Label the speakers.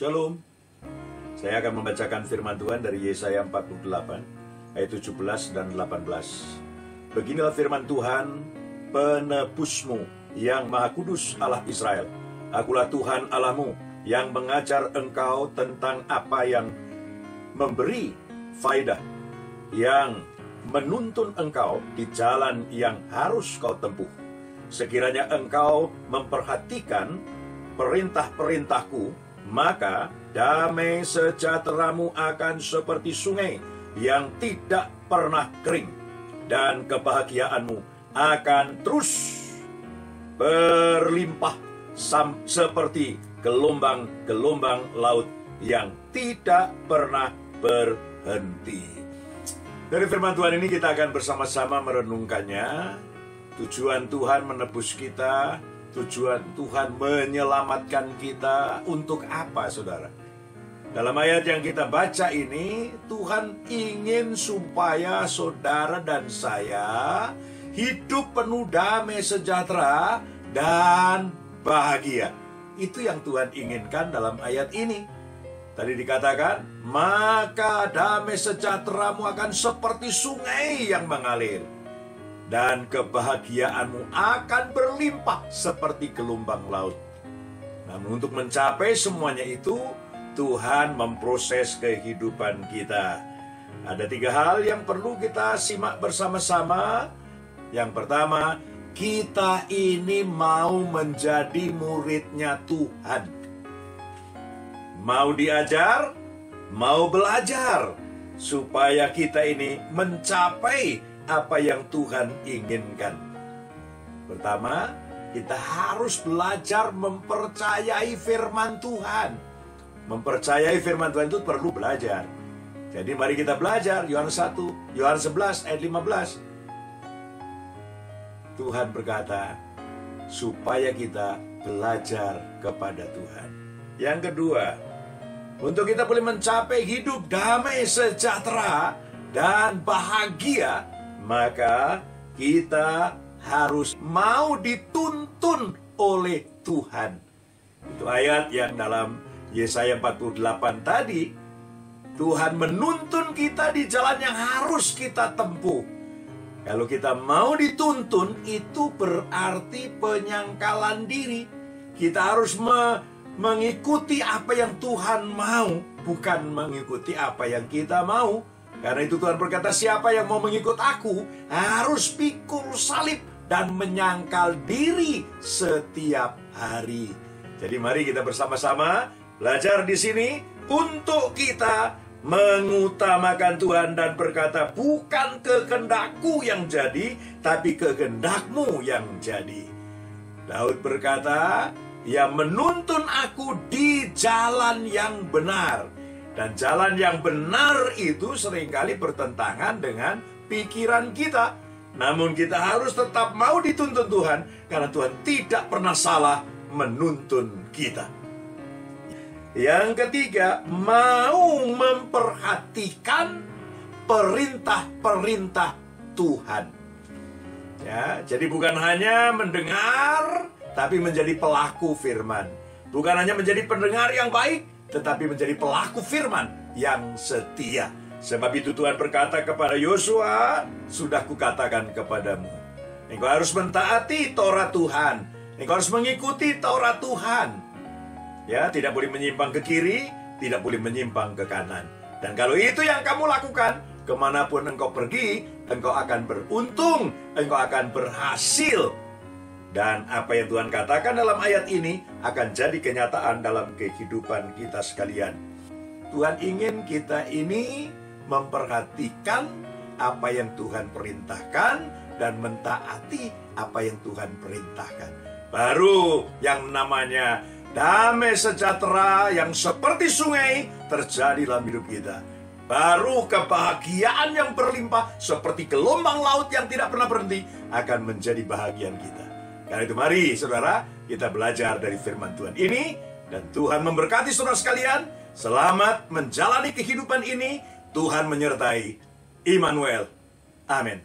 Speaker 1: Shalom. Saya akan membacakan firman Tuhan dari Yesaya 48 ayat 17 dan 18. Beginilah firman Tuhan, penebusmu yang Maha Kudus Allah Israel. Akulah Tuhan Allahmu yang mengajar engkau tentang apa yang memberi faedah, yang menuntun engkau di jalan yang harus kau tempuh. Sekiranya engkau memperhatikan perintah-perintahku, maka damai sejahteramu akan seperti sungai yang tidak pernah kering, dan kebahagiaanmu akan terus berlimpah seperti gelombang-gelombang laut yang tidak pernah berhenti. Dari firman Tuhan ini kita akan bersama-sama merenungkannya. Tujuan Tuhan menebus kita, tujuan Tuhan menyelamatkan kita untuk apa, saudara? Dalam ayat yang kita baca ini, Tuhan ingin supaya saudara dan saya hidup penuh damai sejahtera dan bahagia. Itu yang Tuhan inginkan dalam ayat ini. Tadi dikatakan, maka damai sejahteramu akan seperti sungai yang mengalir, dan kebahagiaanmu akan berlimpah seperti gelombang laut. Namun untuk mencapai semuanya itu, Tuhan memproses kehidupan kita. Ada 3 hal yang perlu kita simak bersama-sama. Yang pertama, kita ini mau menjadi muridnya Tuhan. Mau diajar, mau belajar, supaya kita ini mencapai apa yang Tuhan inginkan. Pertama, kita harus belajar mempercayai firman Tuhan. Mempercayai firman Tuhan itu perlu belajar. Jadi mari kita belajar. Yohanes 11 ayat 15. Tuhan berkata, supaya kita belajar kepada Tuhan. Yang kedua, untuk kita boleh mencapai hidup damai sejahtera dan bahagia, maka kita harus mau dituntun oleh Tuhan. Itu ayat yang dalam Yesaya 48 tadi. Tuhan menuntun kita di jalan yang harus kita tempuh. Kalau kita mau dituntun, itu berarti penyangkalan diri. Kita harus mengikuti apa yang Tuhan mau, bukan mengikuti apa yang kita mau. Karena itu Tuhan berkata, siapa yang mau mengikut aku harus pikul salib dan menyangkal diri setiap hari. Jadi mari kita bersama-sama belajar di sini untuk kita mengutamakan Tuhan dan berkata, bukan kehendakku yang jadi, tapi kehendakmu yang jadi. Daud berkata, yang menuntun aku di jalan yang benar. Dan jalan yang benar itu seringkali bertentangan dengan pikiran kita. Namun kita harus tetap mau dituntun Tuhan, karena Tuhan tidak pernah salah menuntun kita. Yang ketiga, mau memperhatikan perintah-perintah Tuhan. Ya, jadi bukan hanya mendengar, tapi menjadi pelaku firman. Bukan hanya menjadi pendengar yang baik, tetapi menjadi pelaku firman yang setia. Sebab itu Tuhan berkata kepada Yosua, sudah kukatakan kepadamu, engkau harus mentaati Taurat Tuhan, engkau harus mengikuti Taurat Tuhan. Ya, tidak boleh menyimpang ke kiri, tidak boleh menyimpang ke kanan. Dan kalau itu yang kamu lakukan, kemanapun engkau pergi, engkau akan beruntung, engkau akan berhasil. Dan apa yang Tuhan katakan dalam ayat ini akan jadi kenyataan dalam kehidupan kita sekalian. Tuhan ingin kita ini memperhatikan apa yang Tuhan perintahkan dan mentaati apa yang Tuhan perintahkan. Baru yang namanya damai sejahtera yang seperti sungai terjadi dalam hidup kita. Baru kebahagiaan yang berlimpah seperti gelombang laut yang tidak pernah berhenti akan menjadi bahagian kita. Karena itu mari saudara, kita belajar dari firman Tuhan ini. Dan Tuhan memberkati saudara sekalian. Selamat menjalani kehidupan ini. Tuhan menyertai. Immanuel. Amin.